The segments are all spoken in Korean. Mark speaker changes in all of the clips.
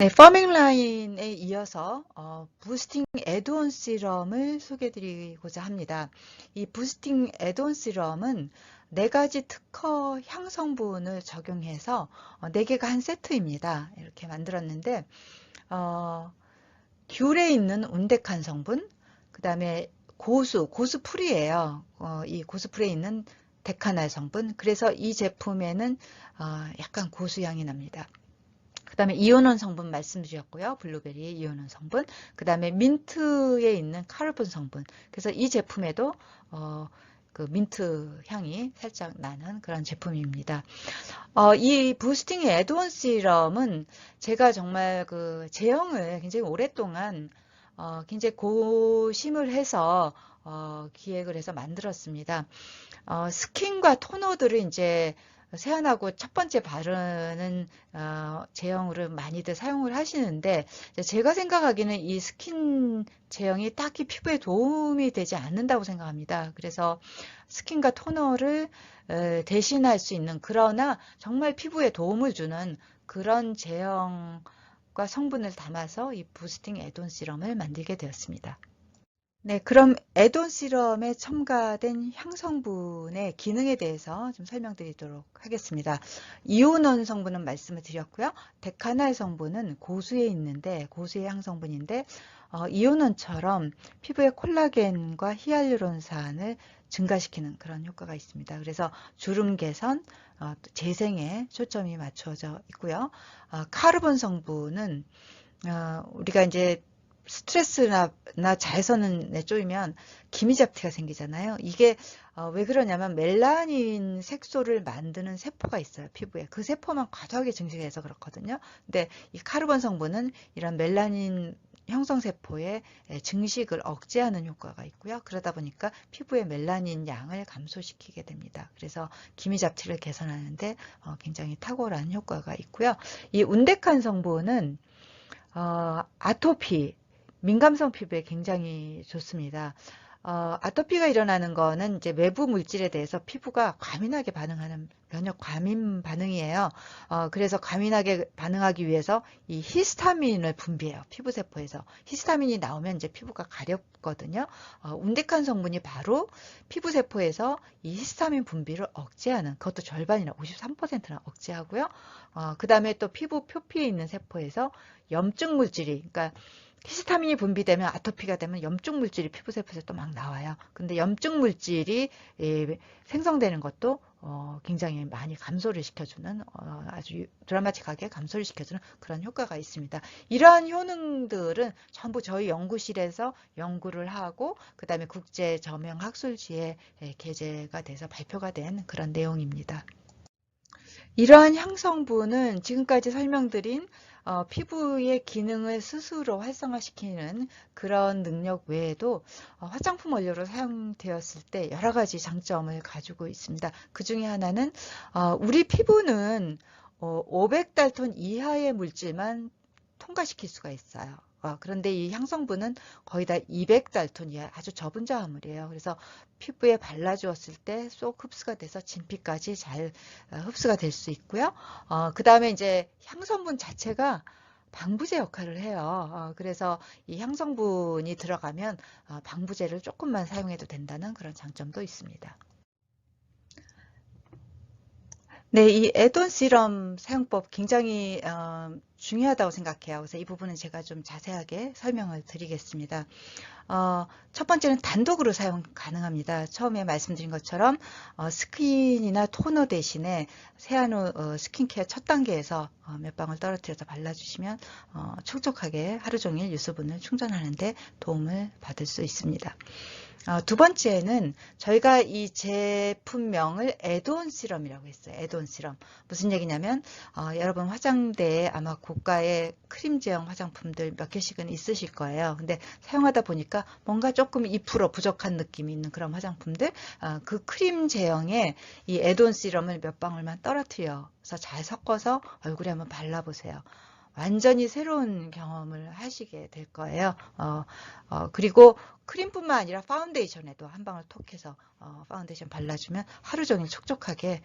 Speaker 1: 네, 퍼밍 라인에 이어서 부스팅 애드온 시럼을 소개해 드리고자 합니다. 이 부스팅 애드온 시럼은 4가지 특허 향 성분을 적용해서 4개가 한 세트입니다. 이렇게 만들었는데 어, 귤에 있는 운데칸 성분, 그 다음에 고수풀이에요. 이 고수풀에 있는 데카날 성분. 그래서 이 제품에는 약간 고수향이 납니다. 그 다음에 이온원 성분 말씀드렸고요. 블루베리의 이온원 성분. 그 다음에 민트에 있는 카르본 성분. 그래서 이 제품에도 그 민트 향이 살짝 나는 그런 제품입니다. 이 부스팅 애드온 시럼은 제가 정말 그 제형을 굉장히 오랫동안 굉장히 고심을 해서 기획을 해서 만들었습니다. 스킨과 토너들을 이제 세안하고 첫 번째 바르는 제형으로 많이들 사용을 하시는데 제가 생각하기에는 이 스킨 제형이 딱히 피부에 도움이 되지 않는다고 생각합니다. 그래서 스킨과 토너를 대신할 수 있는 그러나 정말 피부에 도움을 주는 그런 제형과 성분을 담아서 이 부스팅 애돈 시럼을 만들게 되었습니다. 네, 그럼 애돈 시럼에 첨가된 향성분의 기능에 대해서 좀 설명드리도록 하겠습니다. 이온원 성분은 말씀을 드렸고요. 데카날 성분은 고수에 있는데 고수의 향성분인데 이온원처럼 피부의 콜라겐과 히알루론산을 증가시키는 그런 효과가 있습니다. 그래서 주름 개선, 또 재생에 초점이 맞춰져 있고요. 카르본 성분은 우리가 이제 스트레스나 자외선에 쪼이면 기미잡티가 생기잖아요. 이게 왜 그러냐면 멜라닌 색소를 만드는 세포가 있어요, 피부에. 그 세포만 과도하게 증식해서 그렇거든요. 근데 이 카르본 성분은 이런 멜라닌 형성 세포의 증식을 억제하는 효과가 있고요. 그러다 보니까 피부의 멜라닌 양을 감소시키게 됩니다. 그래서 기미잡티를 개선하는데 굉장히 탁월한 효과가 있고요. 이 운데칸 성분은 아토피, 민감성 피부에 굉장히 좋습니다. 아토피가 일어나는 거는 이제 외부 물질에 대해서 피부가 과민하게 반응하는 면역 과민 반응이에요. 그래서 과민하게 반응하기 위해서 이 히스타민을 분비해요. 피부 세포에서. 히스타민이 나오면 이제 피부가 가렵거든요. 운데칸 성분이 바로 피부 세포에서 이 히스타민 분비를 억제하는, 그것도 절반이나 53%나 억제하고요. 그 다음에 또 피부 표피에 있는 세포에서 염증 물질이, 그러니까 히스타민이 분비되면 아토피가 되면 염증 물질이 피부 세포에서 또 막 나와요. 근데 염증 물질이 생성되는 것도 굉장히 많이 감소를 시켜주는 아주 드라마틱하게 감소를 시켜주는 그런 효과가 있습니다. 이러한 효능들은 전부 저희 연구실에서 연구를 하고 그 다음에 국제 저명 학술지에 게재가 돼서 발표가 된 그런 내용입니다. 이러한 향성분은 지금까지 설명드린 피부의 기능을 스스로 활성화시키는 그런 능력 외에도 화장품 원료로 사용되었을 때 여러 가지 장점을 가지고 있습니다. 그 중에 하나는 우리 피부는 500달톤 이하의 물질만 통과시킬 수가 있어요. 그런데 이 향성분은 거의 다 200달톤 이하 아주 저분 자화물이에요. 그래서 피부에 발라주었을 때 쏙 흡수가 돼서 진피까지 잘 흡수가 될 수 있고요. 그 다음에 이제 향성분 자체가 방부제 역할을 해요. 그래서 이 향성분이 들어가면 방부제를 조금만 사용해도 된다는 그런 장점도 있습니다. 네, 이 애돈 시럼 사용법 굉장히 중요하다고 생각해요. 그래서 이 부분은 제가 좀 자세하게 설명을 드리겠습니다. 첫 번째는 단독으로 사용 가능합니다. 처음에 말씀드린 것처럼 스킨이나 토너 대신에 세안 후 스킨케어 첫 단계에서 몇 방울 떨어뜨려서 발라주시면 촉촉하게 하루 종일 유수분을 충전하는데 도움을 받을 수 있습니다. 두 번째는 저희가 이 제품명을 애드온 시럼이라고 했어요. 애드온 시럼. 무슨 얘기냐면 여러분 화장대에 아마 고가의 크림 제형 화장품들 몇 개씩은 있으실 거예요. 근데 사용하다 보니까 뭔가 조금 2% 부족한 느낌이 있는 그런 화장품들, 그 크림 제형에 이 애드온 시럼을 몇 방울만 떨어뜨려서 잘 섞어서 얼굴에 한번 발라보세요. 완전히 새로운 경험을 하시게 될 거예요. 그리고 크림뿐만 아니라 파운데이션에도 한 방울 톡 해서 파운데이션 발라주면 하루 종일 촉촉하게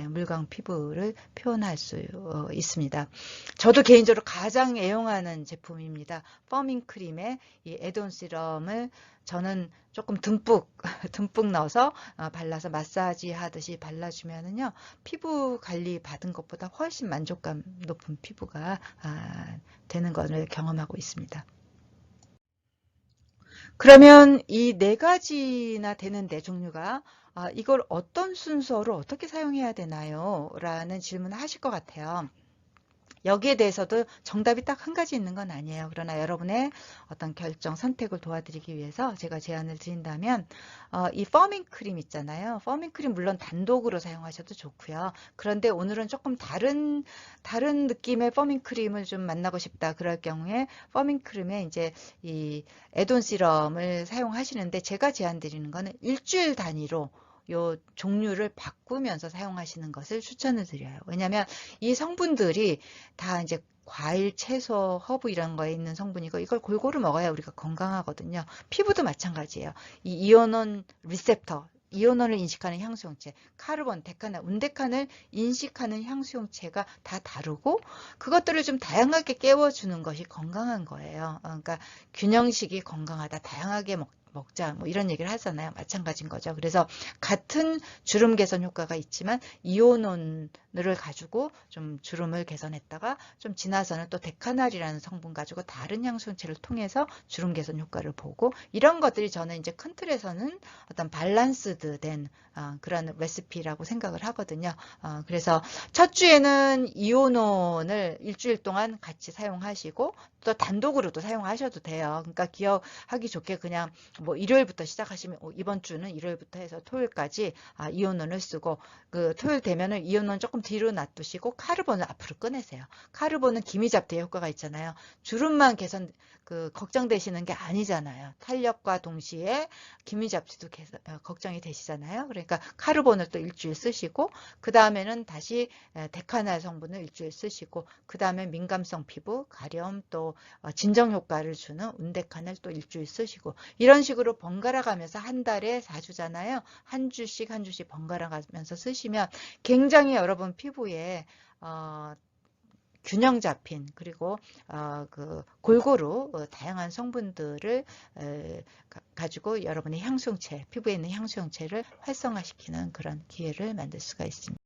Speaker 1: 물광 피부를 표현할 수 있습니다. 저도 개인적으로 가장 애용하는 제품입니다. 퍼밍 크림에 이 애드온 시럼을 저는 조금 듬뿍 듬뿍 넣어서 발라서 마사지 하듯이 발라주면은요, 피부 관리 받은 것보다 훨씬 만족감 높은 피부가 되는 것을 경험하고 있습니다. 그러면 이 네 가지나 되는데 종류가 이걸 어떤 순서로 어떻게 사용해야 되나요? 라는 질문을 하실 것 같아요. 여기에 대해서도 정답이 딱 한 가지 있는 건 아니에요. 그러나 여러분의 어떤 결정, 선택을 도와드리기 위해서 제가 제안을 드린다면 이 퍼밍 크림 있잖아요. 퍼밍 크림 물론 단독으로 사용하셔도 좋고요. 그런데 오늘은 조금 다른 느낌의 퍼밍 크림을 좀 만나고 싶다. 그럴 경우에 퍼밍 크림에 이제 이 애돈 시럼을 사용하시는데 제가 제안 드리는 거는 일주일 단위로 요 종류를 바꾸면서 사용하시는 것을 추천을 드려요. 왜냐하면 이 성분들이 다 이제 과일, 채소, 허브 이런 거에 있는 성분이고 이걸 골고루 먹어야 우리가 건강하거든요. 피부도 마찬가지예요. 이 이오논 리셉터, 이오논을 인식하는 향수용체, 카르본, 데카나, 운데칸을 인식하는 향수용체가 다 다르고 그것들을 좀 다양하게 깨워주는 것이 건강한 거예요. 그러니까 균형식이 건강하다, 다양하게 먹자 뭐 이런 얘기를 하잖아요. 마찬가지인 거죠. 그래서 같은 주름 개선 효과가 있지만 이오논을 가지고 좀 주름을 개선했다가 좀 지나서는 또 데카날이라는 성분 가지고 다른 향수용체를 통해서 주름 개선 효과를 보고 이런 것들이 저는 이제 큰 틀에서는 어떤 밸런스드 된 그런 레시피라고 생각을 하거든요. 그래서 첫 주에는 이오논을 일주일 동안 같이 사용하시고 또 단독으로도 사용하셔도 돼요. 그러니까 기억하기 좋게 그냥 뭐 일요일부터 시작하시면 이번 주는 일요일부터 해서 토요일까지 이온원을 쓰고 그 토요일 되면은 이온원 조금 뒤로 놔두시고 카르본을 앞으로 꺼내세요. 카르본은 기미잡티의 효과가 있잖아요. 주름만 개선 걱정되시는 게 아니잖아요. 탄력과 동시에 기미잡티도 걱정이 되시잖아요. 그러니까 카르본을 또 일주일 쓰시고 그 다음에는 다시 데카날 성분을 일주일 쓰시고 그 다음에 민감성 피부, 가려움 또 진정 효과를 주는 운데칸을 또 일주일 쓰시고 이런 식으로 번갈아 가면서 한 달에 4주잖아요. 한 주씩 한 주씩 번갈아 가면서 쓰시면 굉장히 여러분 피부에 균형 잡힌 그리고 골고루 다양한 성분들을 가지고 여러분의 향수용체, 피부에 있는 향수용체를 활성화시키는 그런 기회를 만들 수가 있습니다.